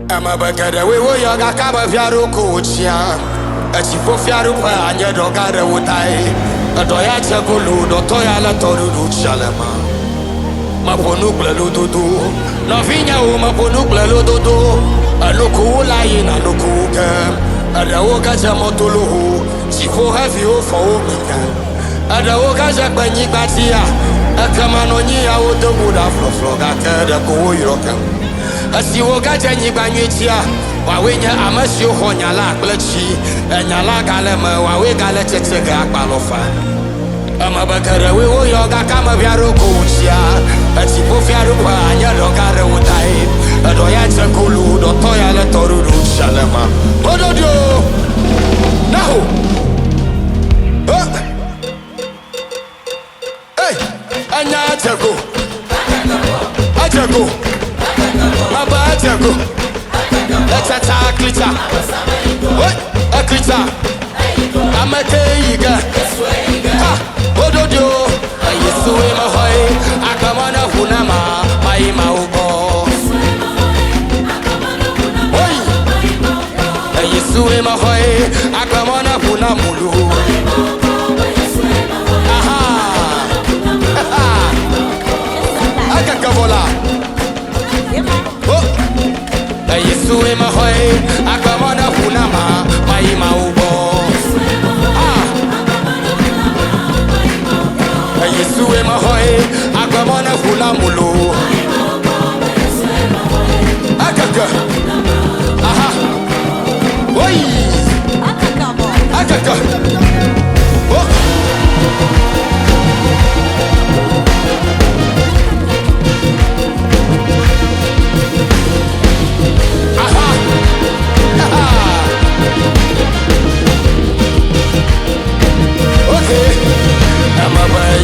I'm a bagada, we were young, I come of Yaro coach, yeah. As if of Yaro, and your dog had a wood eye. A doyacha gulu, no toyala toru, shalama. Maponukla lududu, Lavinia, Maponukla lududu, a lukula in a lukuka, a daokaja motulu, she will have you for me. A daokaja banyibatia, a kamanonia would the Buddha floga, a go as you walk at any banyitia, Wawenya Amasio Honyala, Blachi, and Yala Galema, Wawega Letega Balofa. Amabakara, we will yoga come of Yaro Coachia, as if of Yarupa and Yarogara would die, a Doyata Kulu, Dotoya Toru, Shalama. Ododo! No! Hey! Anyatago! Atago! Abajago, let's attack Clita. What? A Clita. I'm a Kaiga. Ododo. I used to wear my hoy. I come on a Hunama, my Maubo. I used to wear my hoy. I come on a Hunamulu. Aha. I can Kavola. Yesu ema hoy akamona hunama maima ubo Yesu ema hoy akamona hunamulu akaka aha oi akaka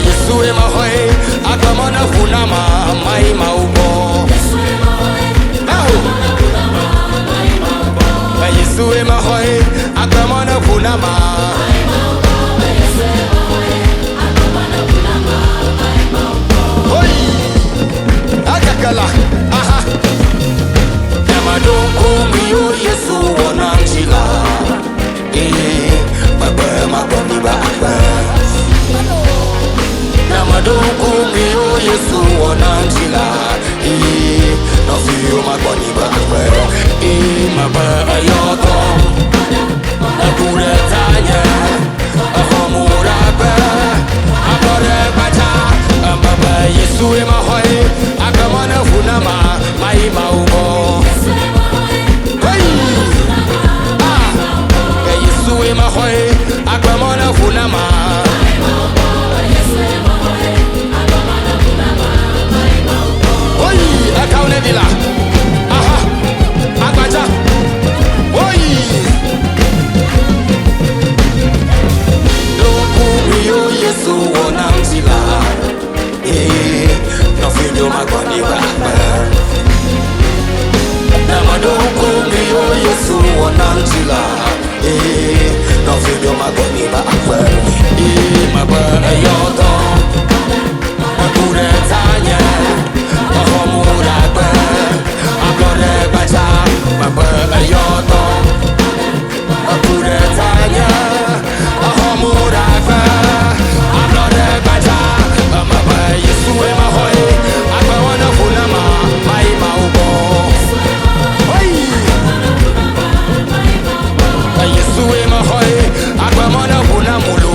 Yesu ema hoy akamona hunama mai maubo Yesu ema hoy akamona hunama akakala aha Namadonko miyo Yesu wananjila baba magoni ba Namadonko miyo Yesu wananjila no fiyo magoni ba maba ayoto akure tanya ahomurabe akore bata maba Yesu ema hoy akamana funama mai maubo Yesu ema hoy akamana funama Akaunedila, aha, agbaja, oyi. Dokumiyo Yesu wanamtila, nofinyo magwani bakwe. Namadokumiyo Yesu wanamtila, nofinyo magwani bakwe. Maba ayoto, akure tanya. Ahomurabe, akore bacha, maba ayoto, akure tanya. Ahomurabe, akore bacha, maba Yesu ema hoy, akawana funama, mai maubo. Yesu ema hoy, akawana funamulu.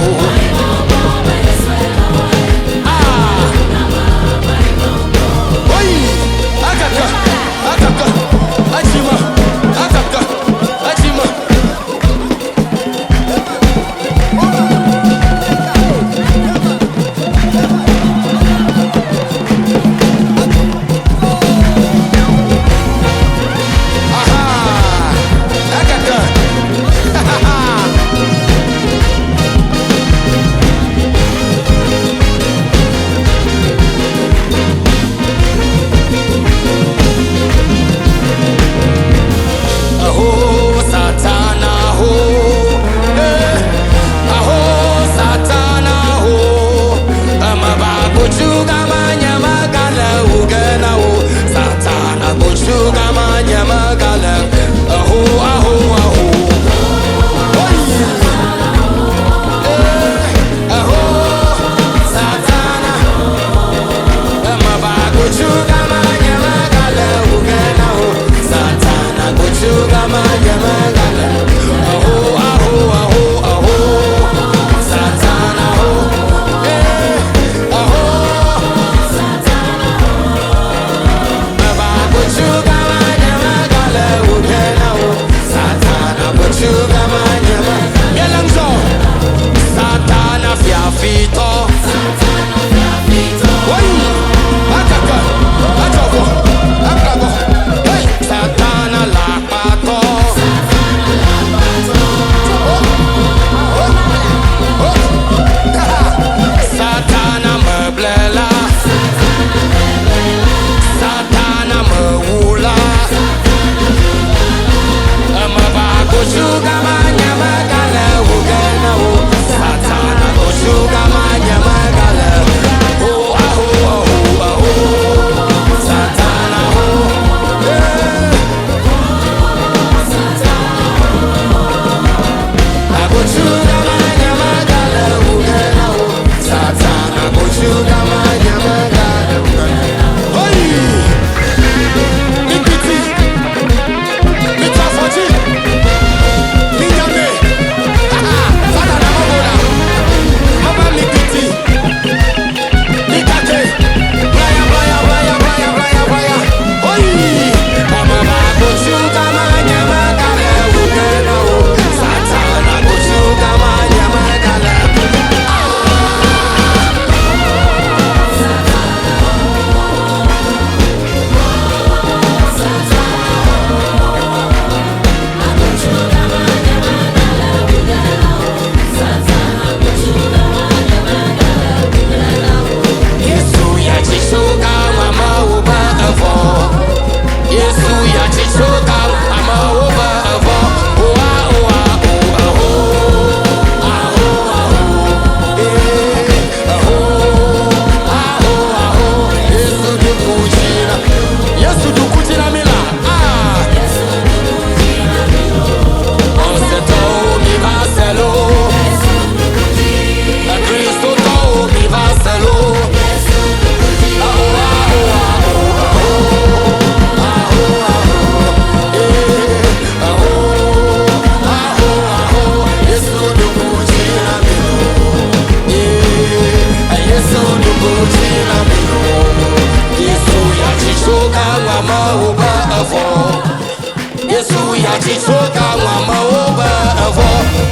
soka mama oba evo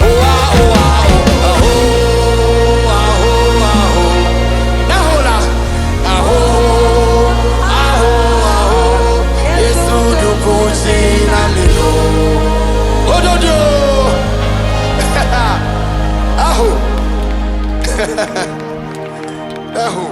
oa oa aho aho aho nahola aho aho aho Yesu dukuzi na milo ododo aho aho